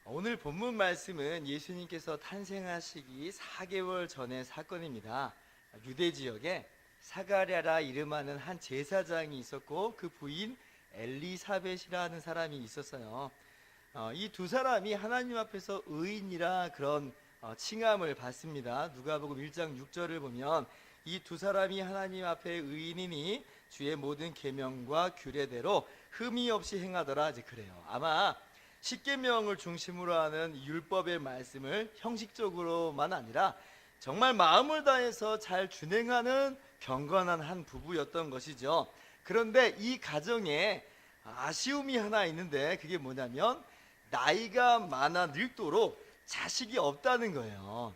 오늘 본문 말씀은 예수님께서 탄생하시기 4개월 전의 사건입니다. 유대 지역에 사가랴라 이름하는 한 제사장이 있었고 그 부인 엘리사벳이라는 사람이 있었어요. 이 두 사람이 하나님 앞에서 의인이라 그런 칭함을 받습니다. 누가복음 1장 6절을 보면 이 두 사람이 하나님 앞에 의인이니 주의 모든 계명과 규례대로 흠이 없이 행하더라, 이제 그래요. 아마 십계명을 중심으로 하는 율법의 말씀을 형식적으로만 아니라 정말 마음을 다해서 잘 준행하는 경건한 한 부부였던 것이죠. 그런데 이 가정에 아쉬움이 하나 있는데 그게 뭐냐면 나이가 많아 늙도록 자식이 없다는 거예요.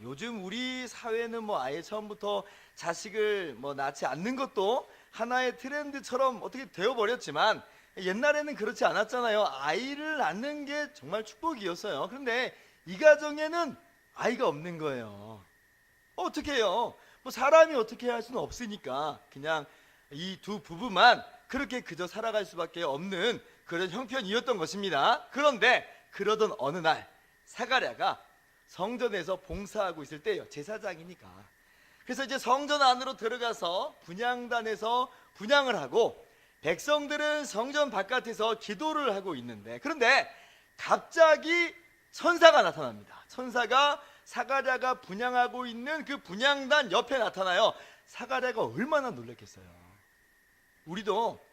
요즘 우리 사회는 아예 처음부터 자식을 낳지 않는 것도 하나의 트렌드처럼 어떻게 되어버렸지만 옛날에는 그렇지 않았잖아요. 아이를 낳는 게 정말 축복이었어요. 그런데 이 가정에는 아이가 없는 거예요. 어떻게 해요? 사람이 어떻게 할 수는 없으니까 그냥 이 두 부부만 그렇게 그저 살아갈 수밖에 없는 그런 형편이었던 것입니다. 그런데 그러던 어느 날 사가랴가 성전에서 봉사하고 있을 때예요. 제사장이니까. 그래서 이제 성전 안으로 들어가서 분향단에서 분향을 하고 백성들은 성전 바깥에서 기도를 하고 있는데, 그런데 갑자기 천사가 나타납니다. 천사가 사가랴가 분향하고 있는 그 분향단 옆에 나타나요. 사가랴가 얼마나 놀랐겠어요. 우리도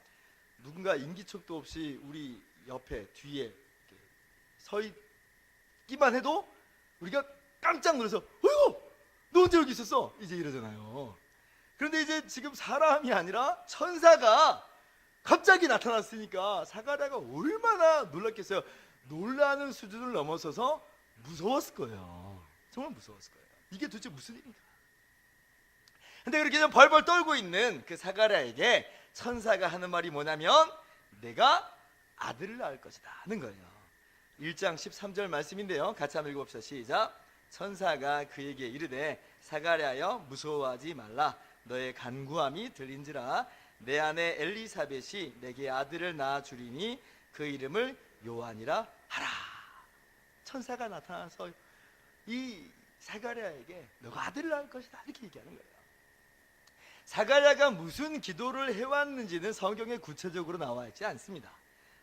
누군가 인기척도 없이 우리 옆에 뒤에 서 있기만 해도 우리가 깜짝 놀라서 어이구 너 언제 여기 있었어? 이제 이러잖아요. 그런데 이제 지금 사람이 아니라 천사가 갑자기 나타났으니까 사가랴가 얼마나 놀랐겠어요. 놀라는 수준을 넘어서서 무서웠을 거예요. 정말 무서웠을 거예요. 이게 도대체 무슨 일인가? 근데 그렇게 좀 벌벌 떨고 있는 그 사가랴에게 천사가 하는 말이 뭐냐면 내가 아들을 낳을 것이다 하는 거예요. 1장 13절 말씀인데요, 같이 한번 읽어봅시다. 시작. 천사가 그에게 이르되 사가랴여 무서워하지 말라. 너의 간구함이 들린지라. 내 아내 엘리사벳이 내게 아들을 낳아 주리니 그 이름을 요한이라 하라. 천사가 나타나서 이 사가랴에게 너가 아들을 낳을 것이다 이렇게 얘기하는 거예요. 사가랴가 무슨 기도를 해왔는지는 성경에 구체적으로 나와 있지 않습니다.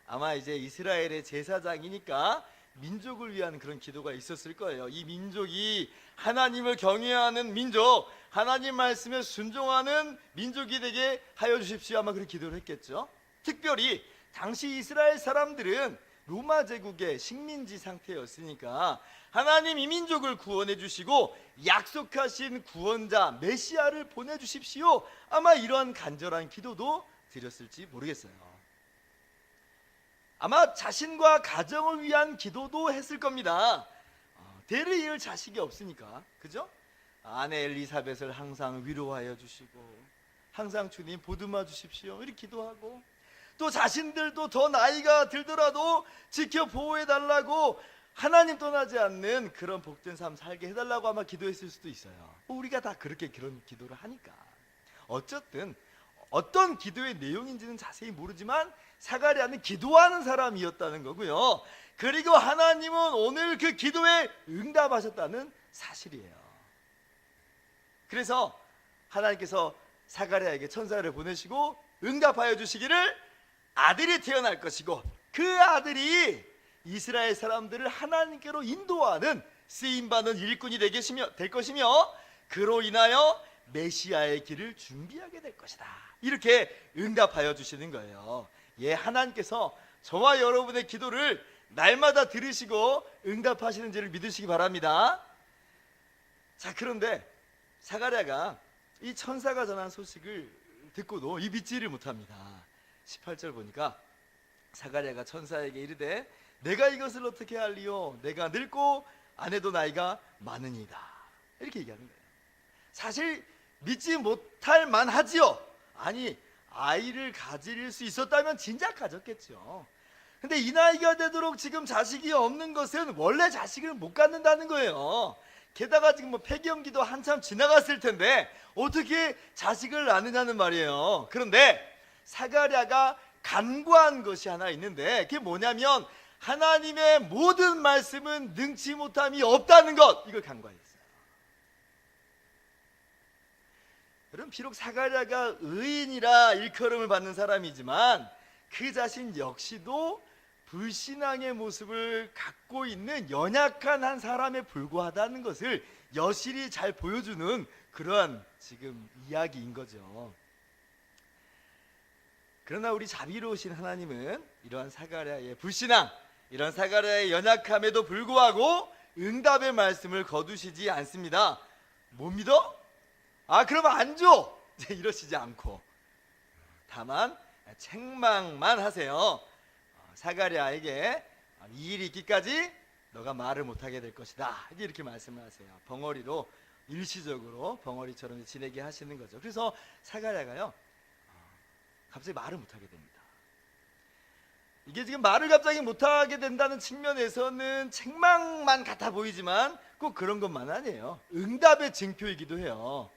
아마 이제 이스라엘의 제사장이니까 민족을 위한 그런 기도가 있었을 거예요. 이 민족이 하나님을 경외하는 민족, 하나님 말씀에 순종하는 민족이 되게 하여 주십시오. 아마 그런 기도를 했겠죠. 특별히 당시 이스라엘 사람들은 로마 제국의 식민지 상태였으니까 하나님 이 민족을 구원해 주시고 약속하신 구원자 메시아를 보내주십시오. 아마 이러한 간절한 기도도 드렸을지 모르겠어요. 아마 자신과 가정을 위한 기도도 했을 겁니다. 대를 이을 자식이 없으니까, 그죠? 아내 엘리사벳을 항상 위로하여 주시고 항상 주님 보듬어 주십시오 이렇게 기도하고, 또 자신들도 더 나이가 들더라도 지켜 보호해 달라고 하나님 떠나지 않는 그런 복된 삶 살게 해달라고 아마 기도했을 수도 있어요. 우리가 다 그렇게 그런 기도를 하니까. 어쨌든 어떤 기도의 내용인지는 자세히 모르지만 사가랴는 기도하는 사람이었다는 거고요. 그리고 하나님은 오늘 그 기도에 응답하셨다는 사실이에요. 그래서 하나님께서 사가랴에게 천사를 보내시고 응답하여 주시기를 아들이 태어날 것이고 그 아들이 이스라엘 사람들을 하나님께로 인도하는 쓰임받는 일꾼이 될 것이며 그로 인하여 메시아의 길을 준비하게 될 것이다 이렇게 응답하여 주시는 거예요. 하나님께서 저와 여러분의 기도를 날마다 들으시고 응답하시는지를 믿으시기 바랍니다. 자, 그런데 사가랴가 이 천사가 전한 소식을 듣고도 이 믿지를 못합니다. 18절 보니까 사가랴가 천사에게 이르되 내가 이것을 어떻게 알리요? 내가 늙고 아내도 나이가 많으니이다 이렇게 얘기하는 거예요. 사실 믿지 못할 만하지요. 아니, 아이를 가질 수 있었다면 진작 가졌겠죠. 근데 이 나이가 되도록 지금 자식이 없는 것은 원래 자식을 못 갖는다는 거예요. 게다가 지금 폐경기도 한참 지나갔을 텐데 어떻게 자식을 낳느냐는 말이에요. 그런데 사가랴가 간구한 것이 하나 있는데 그게 뭐냐면 하나님의 모든 말씀은 능치 못함이 없다는 것, 이걸 간과했어요. 여러분, 비록 사가랴가 의인이라 일컬음을 받는 사람이지만 그 자신 역시도 불신앙의 모습을 갖고 있는 연약한 한 사람에 불과하다는 것을 여실히 잘 보여주는 그러한 지금 이야기인 거죠. 그러나 우리 자비로우신 하나님은 이러한 사가랴의 불신앙, 이런 사가랴의 연약함에도 불구하고 응답의 말씀을 거두시지 않습니다. 못 믿어? 그러면 안 줘! 이러시지 않고 다만 책망만 하세요. 사가랴에게 이 일이 있기까지 너가 말을 못하게 될 것이다, 이렇게 말씀을 하세요. 벙어리로, 일시적으로 벙어리처럼 지내게 하시는 거죠. 그래서 사가랴가요 갑자기 말을 못하게 됩니다. 이게 지금 말을 갑자기 못하게 된다는 측면에서는 책망만 같아 보이지만 꼭 그런 것만 아니에요. 응답의 징표이기도 해요.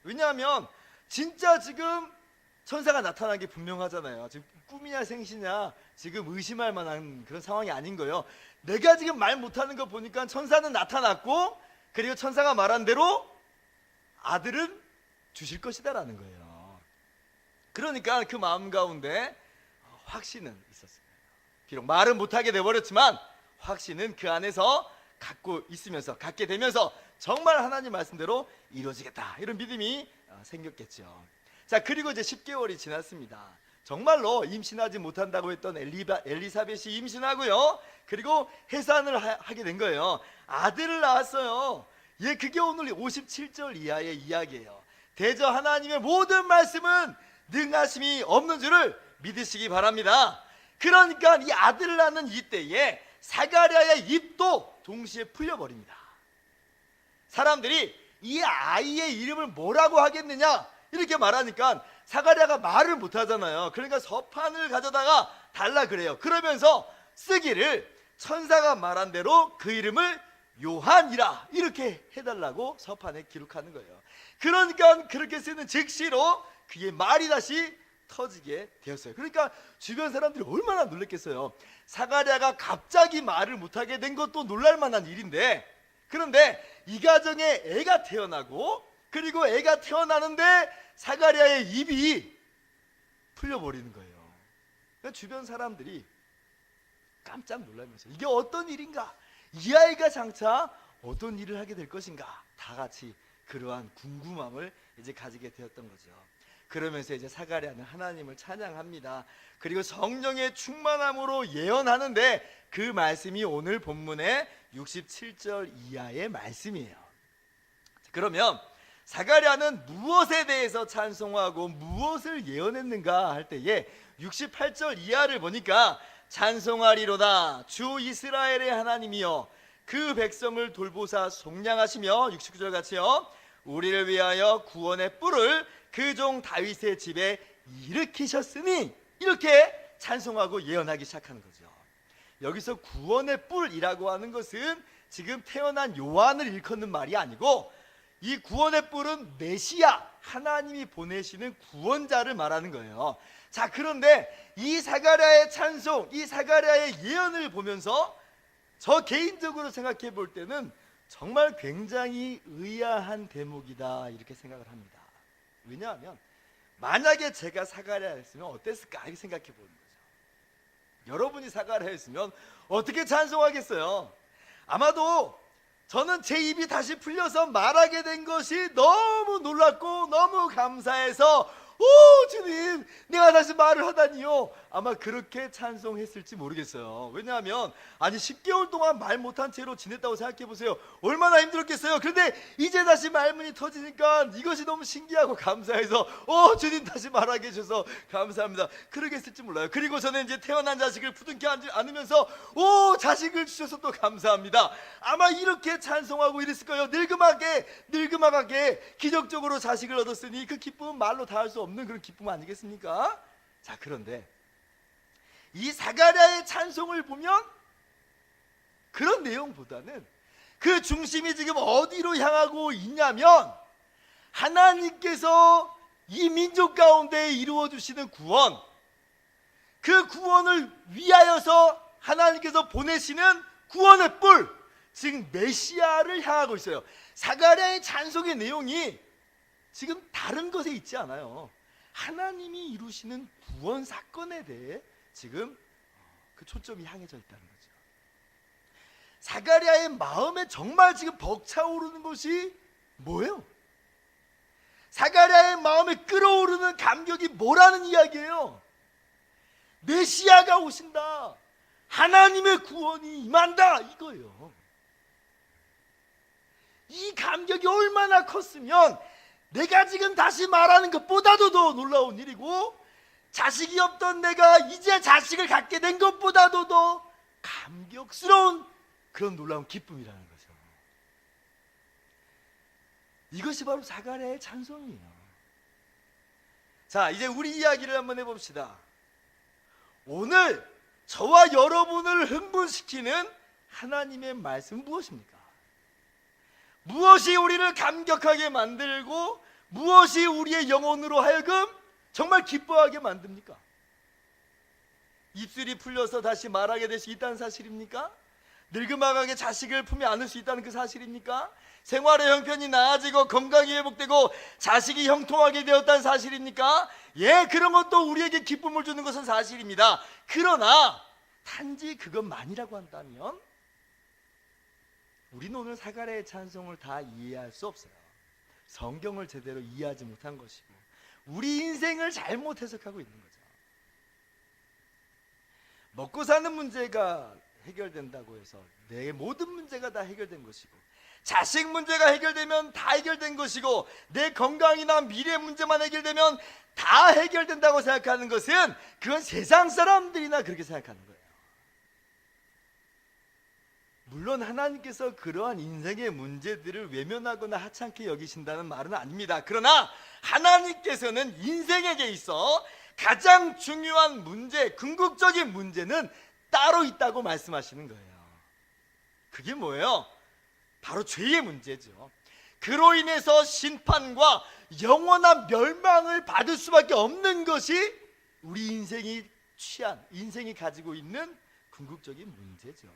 왜냐하면 진짜 지금 천사가 나타난 게 분명하잖아요. 지금 꿈이냐 생시냐 지금 의심할 만한 그런 상황이 아닌 거예요. 내가 지금 말 못하는 거 보니까 천사는 나타났고, 그리고 천사가 말한 대로 아들은 주실 것이다 라는 거예요. 그러니까 그 마음 가운데 확신은 있었어요. 비록 말은 못하게 돼버렸지만 확신은 그 안에서 갖게 되면서 정말 하나님 말씀대로 이루어지겠다, 이런 믿음이 생겼겠죠. 자, 그리고 이제 10개월이 지났습니다. 정말로 임신하지 못한다고 했던 엘리사벳이 임신하고요, 그리고 해산을 하게 된 거예요. 아들을 낳았어요. 그게 오늘 57절 이하의 이야기예요. 대저 하나님의 모든 말씀은 능하심이 없는 줄을 믿으시기 바랍니다. 그러니까 이 아들을 낳는 이때에 사가랴의 입도 동시에 풀려버립니다. 사람들이 이 아이의 이름을 뭐라고 하겠느냐 이렇게 말하니까 사가랴가 말을 못하잖아요. 그러니까 서판을 가져다가 달라 그래요. 그러면서 쓰기를 천사가 말한 대로 그 이름을 요한이라 이렇게 해달라고 서판에 기록하는 거예요. 그러니까 그렇게 쓰는 즉시로 그의 말이 다시 터지게 되었어요. 그러니까 주변 사람들이 얼마나 놀랐겠어요. 사가랴가 갑자기 말을 못하게 된 것도 놀랄만한 일인데, 그런데 이 가정에 애가 태어나고, 그리고 애가 태어나는데 사가랴의 입이 풀려버리는 거예요. 그러니까 주변 사람들이 깜짝 놀라면서 이게 어떤 일인가, 이 아이가 장차 어떤 일을 하게 될 것인가, 다 같이 그러한 궁금함을 이제 가지게 되었던 거죠. 그러면서 이제 사가랴는 하나님을 찬양합니다. 그리고 성령의 충만함으로 예언하는데 그 말씀이 오늘 본문의 67절 이하의 말씀이에요. 그러면 사가랴는 무엇에 대해서 찬송하고 무엇을 예언했는가 할 때에 68절 이하를 보니까 찬송하리로다 주 이스라엘의 하나님이여 그 백성을 돌보사 속량하시며, 69절 같이요, 우리를 위하여 구원의 뿔을 그 종 다윗의 집에 일으키셨으니, 이렇게 찬송하고 예언하기 시작하는 거죠. 여기서 구원의 뿔이라고 하는 것은 지금 태어난 요한을 일컫는 말이 아니고, 이 구원의 뿔은 메시아, 하나님이 보내시는 구원자를 말하는 거예요. 자, 그런데 이 사가랴의 찬송, 이 사가랴의 예언을 보면서 저 개인적으로 생각해 볼 때는 정말 굉장히 의아한 대목이다, 이렇게 생각을 합니다. 왜냐하면 만약에 제가 사가랴였으면 어땠을까, 이렇게 생각해 보는 거죠. 여러분이 사가랴였으면 어떻게 찬송하겠어요? 아마도 저는 제 입이 다시 풀려서 말하게 된 것이 너무 놀랍고 너무 감사해서, 오 주님, 내가 다시 말을 하다니요, 아마 그렇게 찬송했을지 모르겠어요. 왜냐하면 10개월 동안 말 못한 채로 지냈다고 생각해 보세요. 얼마나 힘들었겠어요. 그런데 이제 다시 말문이 터지니까 이것이 너무 신기하고 감사해서, 오 주님, 다시 말하게 해주셔서 감사합니다, 그러겠을지 몰라요. 그리고 저는 이제 태어난 자식을 부둥켜 안으면서, 오 자식을 주셔서 또 감사합니다, 아마 이렇게 찬송하고 이랬을 거예요. 늙음하게 기적적으로 자식을 얻었으니 그 기쁨은 말로 다 할 수 없는 그런 기쁨 아니겠습니까? 자, 그런데 이 사가랴의 찬송을 보면 그런 내용보다는 그 중심이 지금 어디로 향하고 있냐면, 하나님께서 이 민족 가운데 이루어 주시는 구원, 그 구원을 위하여서 하나님께서 보내시는 구원의 뿔, 즉 메시아를 향하고 있어요. 사가랴의 찬송의 내용이 지금 다른 것에 있지 않아요. 하나님이 이루시는 구원 사건에 대해 지금 그 초점이 향해져 있다는 거죠. 사가랴의 마음에 정말 지금 벅차오르는 것이 뭐예요? 사가랴의 마음에 끓어오르는 감격이 뭐라는 이야기예요? 메시아가 오신다, 하나님의 구원이 임한다, 이거예요. 이 감격이 얼마나 컸으면 내가 지금 다시 말하는 것보다도 더 놀라운 일이고, 자식이 없던 내가 이제 자식을 갖게 된 것보다도 더 감격스러운 그런 놀라운 기쁨이라는 거죠. 이것이 바로 사가랴의 찬송이에요. 자, 이제 우리 이야기를 한번 해봅시다. 오늘 저와 여러분을 흥분시키는 하나님의 말씀은 무엇입니까? 무엇이 우리를 감격하게 만들고 무엇이 우리의 영혼으로 하여금 정말 기뻐하게 만듭니까? 입술이 풀려서 다시 말하게 될 수 있다는 사실입니까? 늙음아가게 자식을 품에 안을 수 있다는 그 사실입니까? 생활의 형편이 나아지고 건강이 회복되고 자식이 형통하게 되었다는 사실입니까? 예, 그런 것도 우리에게 기쁨을 주는 것은 사실입니다. 그러나 단지 그것만이라고 한다면 우리는 오늘 사가랴의 찬송을 다 이해할 수 없어요. 성경을 제대로 이해하지 못한 것이고 우리 인생을 잘못 해석하고 있는 거죠. 먹고 사는 문제가 해결된다고 해서 내 모든 문제가 다 해결된 것이고, 자식 문제가 해결되면 다 해결된 것이고, 내 건강이나 미래 문제만 해결되면 다 해결된다고 생각하는 것은 그건 세상 사람들이나 그렇게 생각하는 거예요. 물론 하나님께서 그러한 인생의 문제들을 외면하거나 하찮게 여기신다는 말은 아닙니다. 그러나 하나님께서는 인생에게 있어 가장 중요한 문제, 궁극적인 문제는 따로 있다고 말씀하시는 거예요. 그게 뭐예요? 바로 죄의 문제죠. 그로 인해서 심판과 영원한 멸망을 받을 수밖에 없는 것이 우리 인생이 가지고 있는 궁극적인 문제죠.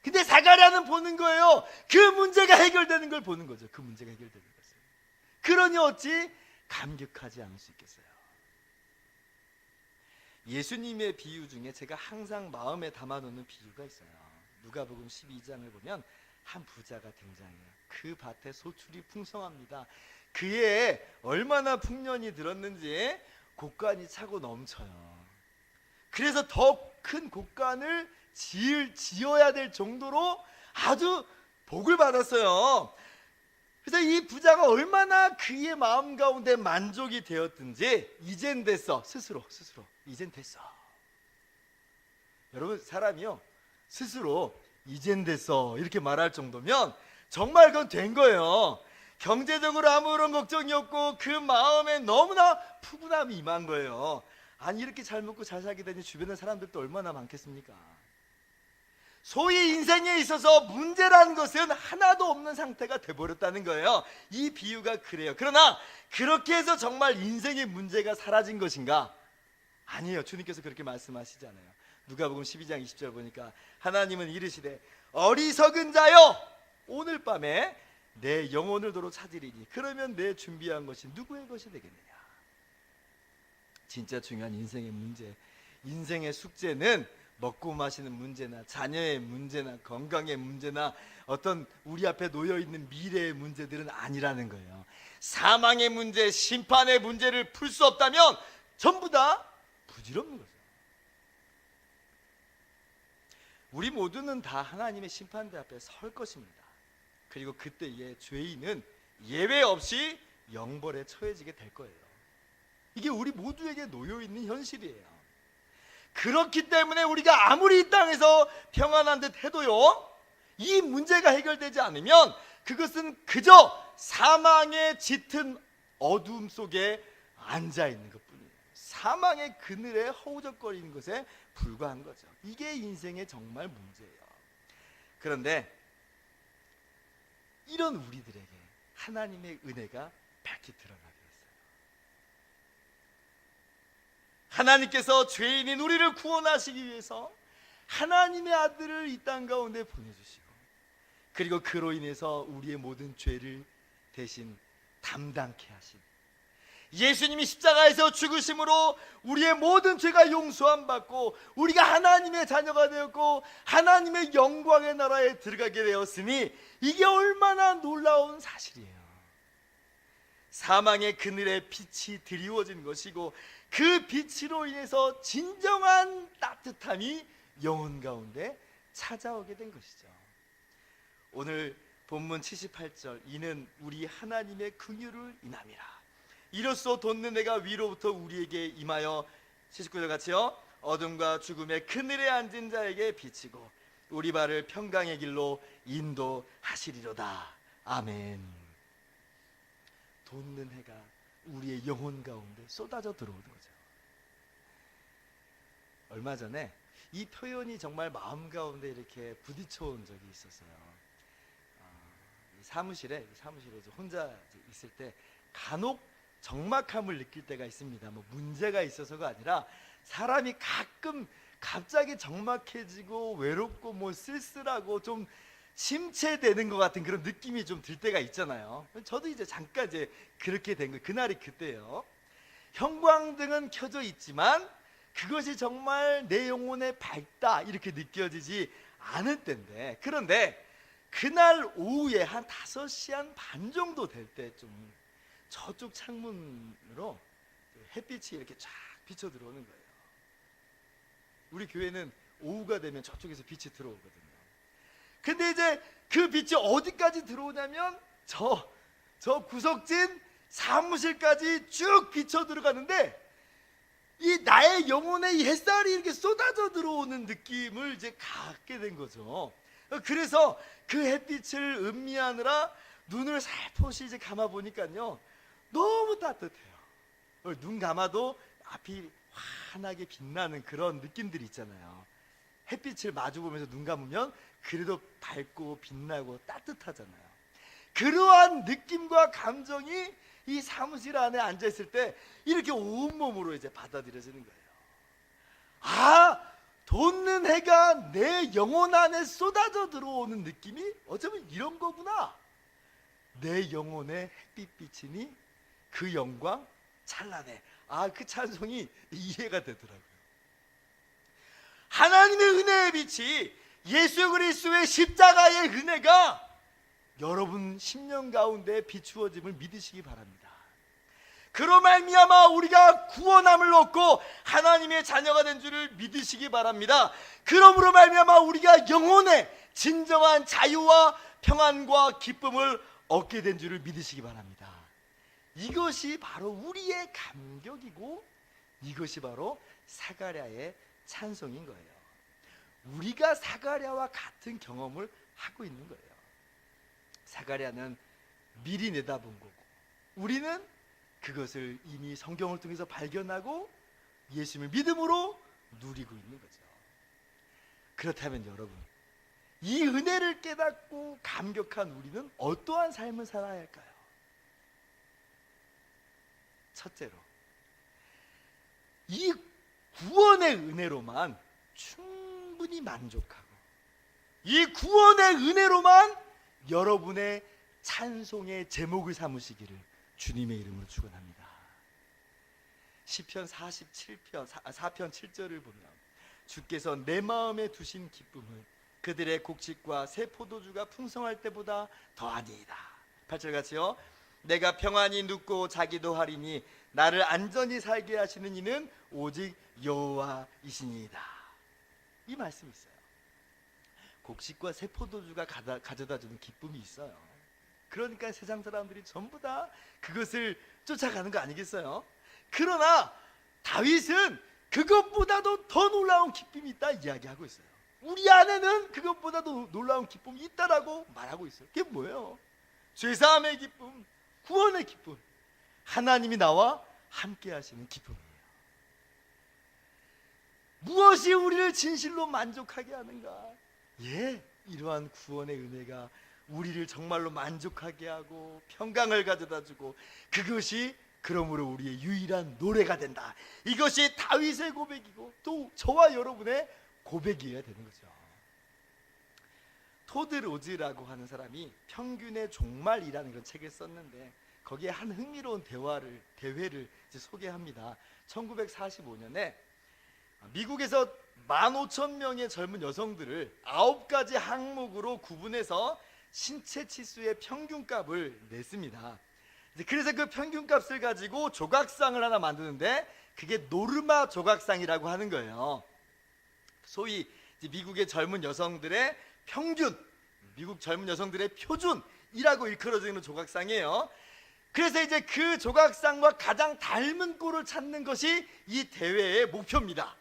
근데 사가랴는 보는 거예요. 그 문제가 해결되는 걸 보는 거죠. 그 문제가 해결되는 것을. 그러니 어찌 감격하지 않을 수 있겠어요? 예수님의 비유 중에 제가 항상 마음에 담아놓는 비유가 있어요. 누가복음 12장을 보면 한 부자가 등장해요. 그 밭에 소출이 풍성합니다. 그에 얼마나 풍년이 들었는지 곡간이 차고 넘쳐요. 그래서 더 큰 곡간을 지어야 될 정도로 아주 복을 받았어요. 그래서 이 부자가 얼마나 그의 마음 가운데 만족이 되었든지 이젠 됐어, 스스로 이젠 됐어. 여러분, 사람이요 스스로 이젠 됐어 이렇게 말할 정도면 정말 그건 된 거예요. 경제적으로 아무런 걱정이 없고 그 마음에 너무나 푸근함이 임한 거예요. 아니, 이렇게 잘 먹고 잘 살게 되니 주변의 사람들도 얼마나 많겠습니까? 소위 인생에 있어서 문제라는 것은 하나도 없는 상태가 돼버렸다는 거예요. 이 비유가 그래요. 그러나 그렇게 해서 정말 인생의 문제가 사라진 것인가? 아니에요. 주님께서 그렇게 말씀하시잖아요. 누가복음 12장 20절 보니까 하나님은 이르시되 어리석은 자여, 오늘 밤에 내 영혼을 도로 찾으리니 그러면 내 준비한 것이 누구의 것이 되겠느냐? 진짜 중요한 인생의 문제, 인생의 숙제는 먹고 마시는 문제나 자녀의 문제나 건강의 문제나 어떤 우리 앞에 놓여있는 미래의 문제들은 아니라는 거예요. 사망의 문제, 심판의 문제를 풀 수 없다면 전부 다 부질없는 거죠. 우리 모두는 다 하나님의 심판대 앞에 설 것입니다. 그리고 그때의 죄인은 예외 없이 영벌에 처해지게 될 거예요. 이게 우리 모두에게 놓여있는 현실이에요. 그렇기 때문에 우리가 아무리 이 땅에서 평안한 듯 해도요, 이 문제가 해결되지 않으면 그것은 그저 사망의 짙은 어둠 속에 앉아있는 것뿐이에요. 사망의 그늘에 허우적거리는 것에 불과한 거죠. 이게 인생의 정말 문제예요. 그런데 이런 우리들에게 하나님의 은혜가 밝히 드러나게 됐어요. 하나님께서 죄인인 우리를 구원하시기 위해서 하나님의 아들을 이 땅 가운데 보내주시고, 그리고 그로 인해서 우리의 모든 죄를 대신 담당케 하신 예수님이 십자가에서 죽으심으로 우리의 모든 죄가 용서함 받고 우리가 하나님의 자녀가 되었고 하나님의 영광의 나라에 들어가게 되었으니, 이게 얼마나 놀라운 사실이에요. 사망의 그늘에 빛이 드리워진 것이고, 그 빛으로 인해서 진정한 따뜻함이 영혼 가운데 찾아오게 된 것이죠. 오늘 본문 78절, 이는 우리 하나님의 긍휼을 인함이라. 이로써 돋는 해가 위로부터 우리에게 임하여, 79절 같이요, 어둠과 죽음의 그늘에 앉은 자에게 비치고 우리 발을 평강의 길로 인도하시리로다. 아멘. 돋는 해가 우리의 영혼 가운데 쏟아져 들어오는 거죠. 얼마 전에 이 표현이 정말 마음 가운데 이렇게 부딪혀 온 적이 있었어요. 사무실에 혼자 있을 때 간혹 적막함을 느낄 때가 있습니다. 뭐 문제가 있어서가 아니라 사람이 가끔 갑자기 적막해지고 외롭고 뭐 쓸쓸하고 좀 심체되는 것 같은 그런 느낌이 좀 들 때가 있잖아요. 저도 이제 잠깐 이제 그렇게 된 거예요. 그날이 그때예요. 형광등은 켜져 있지만 그것이 정말 내 영혼에 밝다 이렇게 느껴지지 않을 때인데, 그런데 그날 오후에 한 5시 한 반 정도 될 때쯤 저쪽 창문으로 햇빛이 이렇게 쫙 비쳐 들어오는 거예요. 우리 교회는 오후가 되면 저쪽에서 빛이 들어오거든요. 근데 이제 그 빛이 어디까지 들어오냐면 저 구석진 사무실까지 쭉 비쳐 들어가는데, 이 나의 영혼에 이 햇살이 이렇게 쏟아져 들어오는 느낌을 이제 갖게 된 거죠. 그래서 그 햇빛을 음미하느라 눈을 살포시 이제 감아 보니까요, 너무 따뜻해요. 눈 감아도 앞이 환하게 빛나는 그런 느낌들이 있잖아요. 햇빛을 마주 보면서 눈 감으면 그래도 밝고 빛나고 따뜻하잖아요. 그러한 느낌과 감정이 이 사무실 안에 앉아 있을 때 이렇게 온몸으로 이제 받아들여지는 거예요. 아, 돋는 해가 내 영혼 안에 쏟아져 들어오는 느낌이 어쩌면 이런 거구나. 내 영혼에 햇빛 비치니 그 영광 찬란해. 아, 그 찬송이 이해가 되더라고요. 하나님의 은혜의 빛이, 예수 그리스도의 십자가의 은혜가 여러분 심령 가운데 비추어짐을 믿으시기 바랍니다. 그로 말미암아 우리가 구원함을 얻고 하나님의 자녀가 된 줄을 믿으시기 바랍니다. 그러므로 말미암아 우리가 영혼의 진정한 자유와 평안과 기쁨을 얻게 된 줄을 믿으시기 바랍니다. 이것이 바로 우리의 감격이고, 이것이 바로 사가랴의 찬송인 거예요. 우리가 사가랴와 같은 경험을 하고 있는 거예요. 사가랴는 미리 내다본 거고, 우리는 그것을 이미 성경을 통해서 발견하고 예수님을 믿음으로 누리고 있는 거죠. 그렇다면 여러분, 이 은혜를 깨닫고 감격한 우리는 어떠한 삶을 살아야 할까요? 첫째로, 이 구원의 은혜로만 충분히 만족하고, 이 구원의 은혜로만 여러분의 찬송의 제목을 삼으시기를 주님의 이름으로 축원합니다. 시편 47편 4편 7절을 보면, 주께서 내 마음에 두신 기쁨을 그들의 곡식과 새 포도주가 풍성할 때보다 더하니이다. 8절 같이요. 내가 평안히 눕고 자기도 하리니 나를 안전히 살게 하시는 이는 오직 여호와이시니이다. 이 말씀이 있어요. 곡식과 새 포도주가 가져다주는 기쁨이 있어요. 그러니까 세상 사람들이 전부 다 그것을 쫓아가는 거 아니겠어요? 그러나 다윗은 그것보다도 더 놀라운 기쁨이 있다 이야기하고 있어요. 우리 안에는 그것보다도 놀라운 기쁨이 있다라고 말하고 있어요. 그게 뭐예요? 죄사함의 기쁨, 구원의 기쁨, 하나님이 나와 함께 하시는 기쁨이에요. 무엇이 우리를 진실로 만족하게 하는가? 이러한 구원의 은혜가 우리를 정말로 만족하게 하고 평강을 가져다 주고, 그것이 그러므로 우리의 유일한 노래가 된다. 이것이 다윗의 고백이고 또 저와 여러분의 고백이어야 되는 거죠. 토드 로즈라고 하는 사람이 평균의 종말이라는 그런 책을 썼는데 거기에 한 흥미로운 대회를 이제 소개합니다. 1945년에 미국에서 15,000명의 젊은 여성들을 9가지 항목으로 구분해서 신체 치수의 평균값을 냈습니다. 그래서 그 평균값을 가지고 조각상을 하나 만드는데 그게 노르마 조각상이라고 하는 거예요. 소위 미국의 젊은 여성들의 평균, 미국 젊은 여성들의 표준이라고 일컬어지는 조각상이에요. 그래서 이제 그 조각상과 가장 닮은 꼴을 찾는 것이 이 대회의 목표입니다.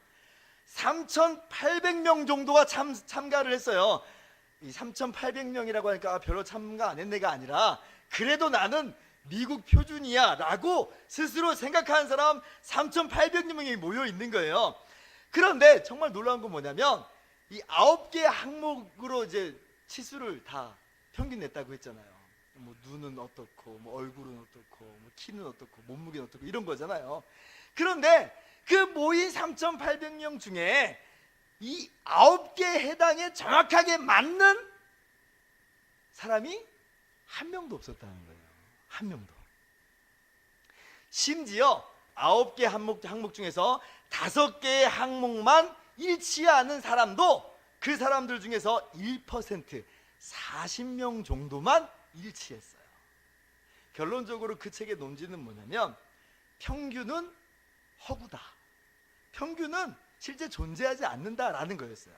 3,800명 정도가 참가를 했어요. 이 3,800명이라고 하니까 별로 참가 안 했네가 아니라 그래도 나는 미국 표준이야 라고 스스로 생각하는 사람 3,800명이 모여 있는 거예요. 그런데 정말 놀라운 건 뭐냐면 이 9개 항목으로 이제 치수를 다 평균 냈다고 했잖아요. 뭐 눈은 어떻고 뭐 얼굴은 어떻고 뭐 키는 어떻고 몸무게는 어떻고 이런 거잖아요. 그런데 그 모인 3,800명 중에 이 9개 해당에 정확하게 맞는 사람이 한 명도 없었다는 거예요. 한 명도. 심지어 9개 항목 중에서 5개의 항목만 일치하는 사람도 그 사람들 중에서 1%, 40명 정도만 일치했어요. 결론적으로 그 책의 논지는 뭐냐면 평균은 허구다. 평균은 실제 존재하지 않는다라는 거였어요.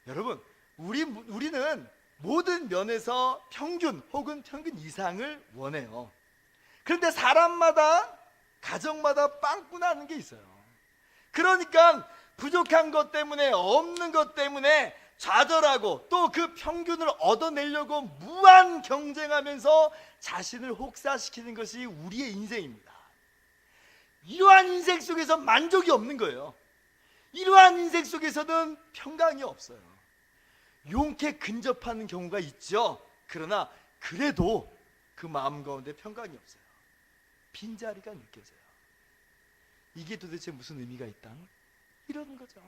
여러분, 우리는 모든 면에서 평균 혹은 평균 이상을 원해요. 그런데 사람마다 가정마다 빵꾸나는 게 있어요. 그러니까 부족한 것 때문에 없는 것 때문에 좌절하고 또 그 평균을 얻어내려고 무한 경쟁하면서 자신을 혹사시키는 것이 우리의 인생입니다. 이러한 인생 속에서 만족이 없는 거예요. 이러한 인생 속에서는 평강이 없어요. 용케 근접하는 경우가 있죠. 그러나 그래도 그 마음 가운데 평강이 없어요. 빈자리가 느껴져요. 이게 도대체 무슨 의미가 있다? 이런 거죠.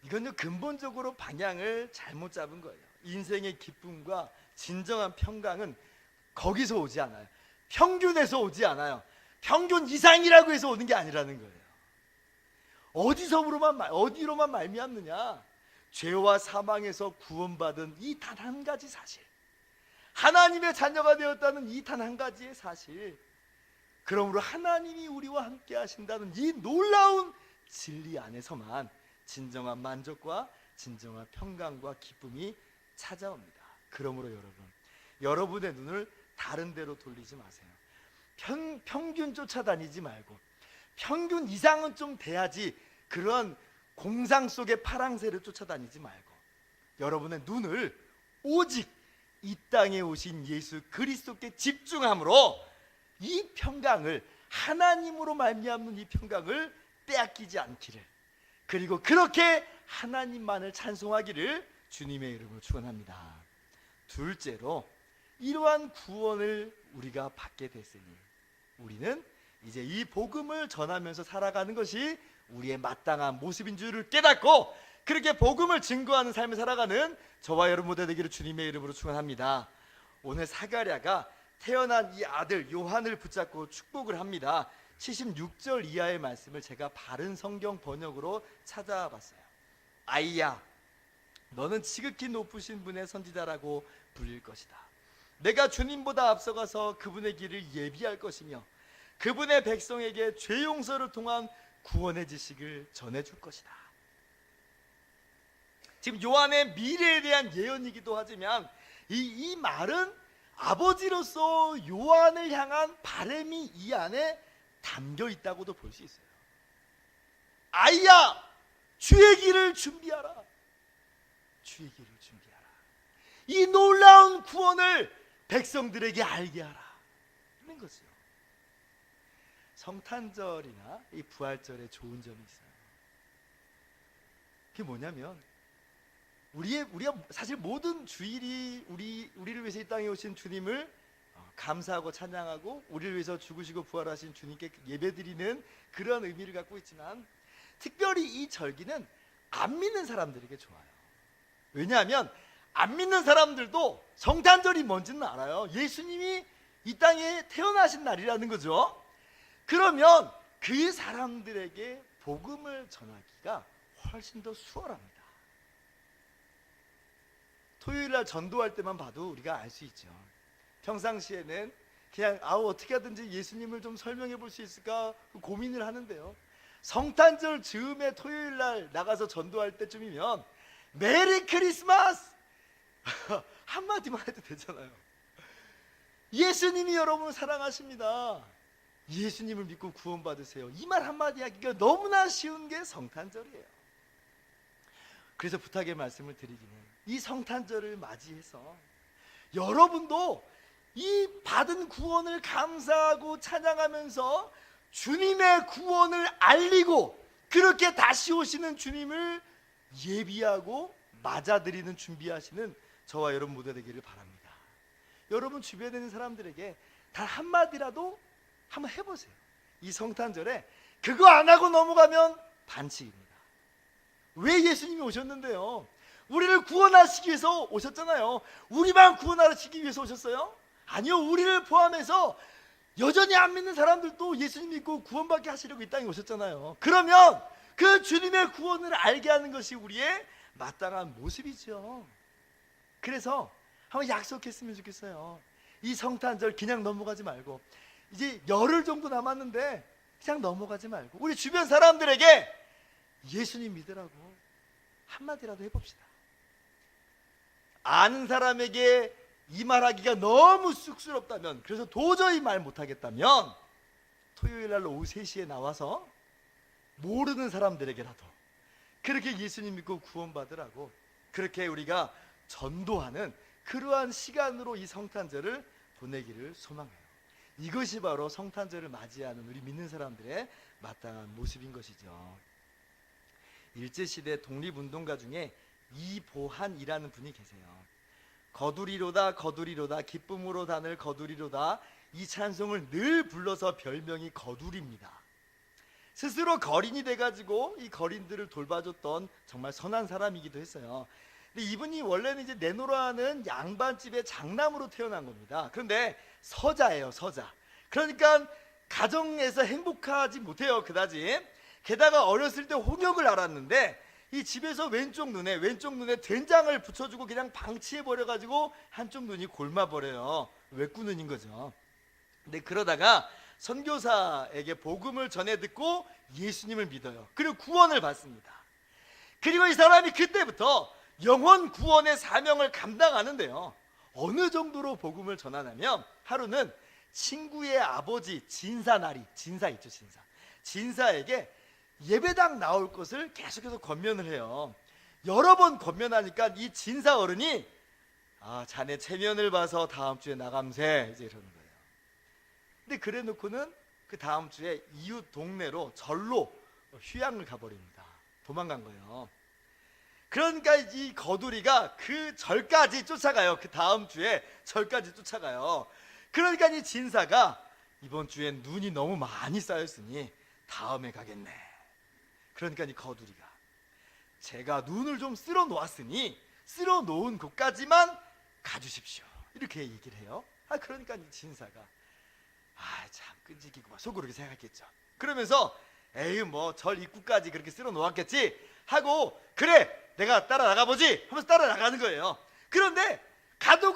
이건요 근본적으로 방향을 잘못 잡은 거예요. 인생의 기쁨과 진정한 평강은 거기서 오지 않아요. 평균에서 오지 않아요. 평균 이상이라고 해서 오는 게 아니라는 거예요. 어디로만 말미암느냐? 죄와 사망에서 구원받은 이 단 한 가지 사실, 하나님의 자녀가 되었다는 이 단 한 가지의 사실, 그러므로 하나님이 우리와 함께 하신다는 이 놀라운 진리 안에서만 진정한 만족과 진정한 평강과 기쁨이 찾아옵니다. 그러므로 여러분의 눈을 다른 데로 돌리지 마세요. 평균 쫓아다니지 말고 평균 이상은 좀 돼야지 그런 공상 속의 파랑새를 쫓아다니지 말고 여러분의 눈을 오직 이 땅에 오신 예수 그리스도께 집중함으로 이 평강을, 하나님으로 말미암는 이 평강을 빼앗기지 않기를, 그리고 그렇게 하나님만을 찬송하기를 주님의 이름으로 축원합니다. 둘째로, 이러한 구원을 우리가 받게 됐으니 우리는 이제 이 복음을 전하면서 살아가는 것이 우리의 마땅한 모습인 줄을 깨닫고 그렇게 복음을 증거하는 삶을 살아가는 저와 여러분 모두 되기를 주님의 이름으로 축원합니다. 오늘 사가랴가 태어난 이 아들 요한을 붙잡고 축복을 합니다. 76절 이하의 말씀을 제가 바른 성경 번역으로 찾아봤어요. 아이야, 너는 지극히 높으신 분의 선지자라고 불릴 것이다. 내가 주님보다 앞서가서 그분의 길을 예비할 것이며 그분의 백성에게 죄 용서를 통한 구원의 지식을 전해줄 것이다. 지금 요한의 미래에 대한 예언이기도 하지만 이 말은 아버지로서 요한을 향한 바람이 이 안에 담겨 있다고도 볼 수 있어요. 아이야, 주의 길을 준비하라. 주의 길을 준비하라. 이 놀라운 구원을 백성들에게 알게 하라 하는 거죠. 성탄절이나 이 부활절에 좋은 점이 있어요. 그게 뭐냐면 우리가 사실 모든 주일이 우리를 위해서 이 땅에 오신 주님을 감사하고 찬양하고 우리를 위해서 죽으시고 부활하신 주님께 예배드리는 그런 의미를 갖고 있지만, 특별히 이 절기는 안 믿는 사람들에게 좋아요. 왜냐하면 안 믿는 사람들도 성탄절이 뭔지는 알아요. 예수님이 이 땅에 태어나신 날이라는 거죠. 그러면 그 사람들에게 복음을 전하기가 훨씬 더 수월합니다. 토요일날 전도할 때만 봐도 우리가 알 수 있죠. 평상시에는 그냥 어떻게 하든지 예수님을 좀 설명해 볼 수 있을까 고민을 하는데요, 성탄절 즈음에 토요일날 나가서 전도할 때쯤이면 메리 크리스마스 한마디만 해도 되잖아요. 예수님이 여러분을 사랑하십니다. 예수님을 믿고 구원받으세요. 이 말 한마디 하기가 너무나 쉬운 게 성탄절이에요. 그래서 부탁의 말씀을 드리기는, 이 성탄절을 맞이해서 여러분도 이 받은 구원을 감사하고 찬양하면서 주님의 구원을 알리고 그렇게 다시 오시는 주님을 예비하고 맞아들이는 준비하시는 저와 여러분 모두 되기를 바랍니다. 여러분 주변에 있는 사람들에게 단 한마디라도 한번 해보세요. 이 성탄절에 그거 안 하고 넘어가면 반칙입니다. 왜 예수님이 오셨는데요? 우리를 구원하시기 위해서 오셨잖아요. 우리만 구원하시기 위해서 오셨어요? 아니요, 우리를 포함해서 여전히 안 믿는 사람들도 예수님 믿고 구원받게 하시려고 이 땅에 오셨잖아요. 그러면 그 주님의 구원을 알게 하는 것이 우리의 마땅한 모습이죠. 그래서 한번 약속했으면 좋겠어요. 이 성탄절 그냥 넘어가지 말고, 이제 열흘 정도 남았는데 그냥 넘어가지 말고 우리 주변 사람들에게 예수님 믿으라고 한마디라도 해봅시다. 아는 사람에게 이 말하기가 너무 쑥스럽다면, 그래서 도저히 말 못하겠다면 토요일날 오후 3시에 나와서 모르는 사람들에게라도 그렇게 예수님 믿고 구원받으라고, 그렇게 우리가 전도하는 그러한 시간으로 이 성탄절을 보내기를 소망해요. 이것이 바로 성탄절을 맞이하는 우리 믿는 사람들의 마땅한 모습인 것이죠. 일제시대 독립운동가 중에 이보한이라는 분이 계세요. 거두리로다 거두리로다 기쁨으로 단을 거두리로다, 이 찬송을 늘 불러서 별명이 거두리입니다. 스스로 거린이 돼가지고 이 거린들을 돌봐줬던 정말 선한 사람이기도 했어요. 근데 이분이 원래는 이제 내노라는 양반집의 장남으로 태어난 겁니다. 그런데 서자예요, 서자. 그러니까 가정에서 행복하지 못해요, 그다지. 게다가 어렸을 때 혼역을 알았는데 이 집에서 왼쪽 눈에 된장을 붙여주고 그냥 방치해버려가지고 한쪽 눈이 골마버려요. 외꾸눈인 거죠. 근데 그러다가 선교사에게 복음을 전해 듣고 예수님을 믿어요. 그리고 구원을 받습니다. 그리고 이 사람이 그때부터 영혼 구원의 사명을 감당하는데요, 어느 정도로 복음을 전하냐면 하루는 친구의 아버지 진사 있죠, 진사에게 예배당 나올 것을 계속해서 권면을 해요. 여러 번 권면하니까 이 진사 어른이 자네 체면을 봐서 다음 주에 나감세 이제 이러는 거예요. 근데 그래 놓고는 그 다음 주에 이웃 동네로 절로 휴양을 가버립니다. 도망간 거예요. 그러니까 이 거두리가 그 절까지 쫓아가요. 그 다음 주에 절까지 쫓아가요. 그러니까 이 진사가 이번 주엔 눈이 너무 많이 쌓였으니 다음에 가겠네. 그러니까 이 거두리가 제가 눈을 좀 쓸어 놓았으니 쓸어 놓은 곳까지만 가주십시오, 이렇게 얘기를 해요. 그러니까 이 진사가 참 끈질기구만 속으로 그렇게 생각했겠죠. 그러면서 에이 뭐 절 입구까지 그렇게 쓸어 놓았겠지 하고, 그래 내가 따라 나가보지 하면서 따라 나가는 거예요. 그런데 가도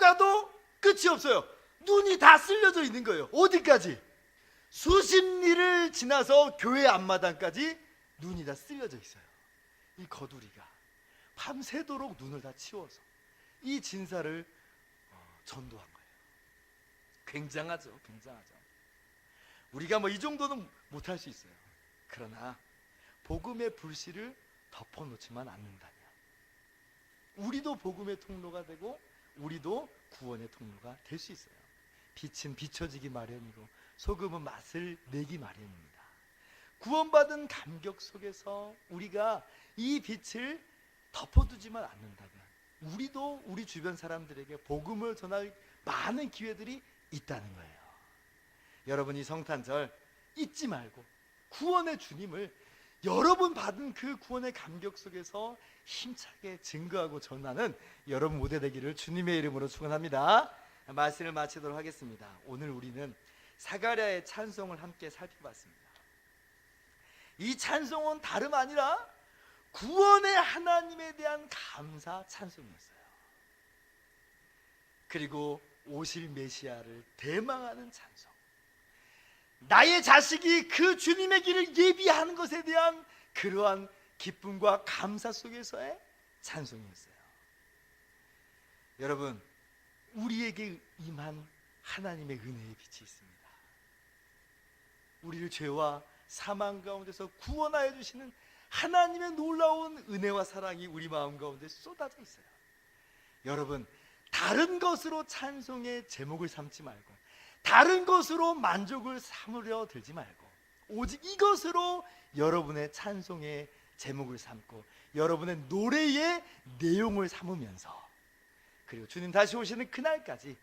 끝이 없어요. 눈이 다 쓸려져 있는 거예요. 어디까지? 수십 리를 지나서 교회 앞마당까지 눈이 다 쓸려져 있어요. 이 거두리가 밤새도록 눈을 다 치워서 이 진사를 전도한 거예요. 굉장하죠. 우리가 뭐 이 정도는 못할 수 있어요. 그러나 복음의 불씨를 덮어놓지만 않는다면 우리도 복음의 통로가 되고 우리도 구원의 통로가 될 수 있어요. 빛은 비춰지기 마련이고 소금은 맛을 내기 마련입니다. 구원받은 감격 속에서 우리가 이 빛을 덮어두지만 않는다면 우리도 우리 주변 사람들에게 복음을 전할 많은 기회들이 있다는 거예요. 여러분, 이 성탄절 잊지 말고 구원의 주님을 여러분 받은 그 구원의 감격 속에서 힘차게 증거하고 전하는 여러분 모두 되기를 주님의 이름으로 축원합니다. 말씀을 마치도록 하겠습니다. 오늘 우리는 사가랴의 찬송을 함께 살펴봤습니다. 이 찬송은 다름 아니라 구원의 하나님에 대한 감사 찬송이었어요. 그리고 오실 메시아를 대망하는 찬송, 나의 자식이 그 주님의 길을 예비하는 것에 대한 그러한 기쁨과 감사 속에서의 찬송이었어요. 여러분, 우리에게 임한 하나님의 은혜의 빛이 있습니다. 우리를 죄와 사망 가운데서 구원하여 주시는 하나님의 놀라운 은혜와 사랑이 우리 마음 가운데 쏟아져 있어요. 여러분, 다른 것으로 찬송의 제목을 삼지 말고, 다른 것으로 만족을 삼으려 들지 말고, 오직 이것으로 여러분의 찬송의 제목을 삼고 여러분의 노래의 내용을 삼으면서, 그리고 주님 다시 오시는 그날까지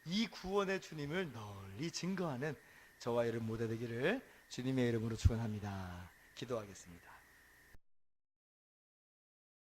이 구원의 주님을 널리 증거하는 저와 여러분 모두 되기를 주님의 이름으로 축원합니다. 기도하겠습니다.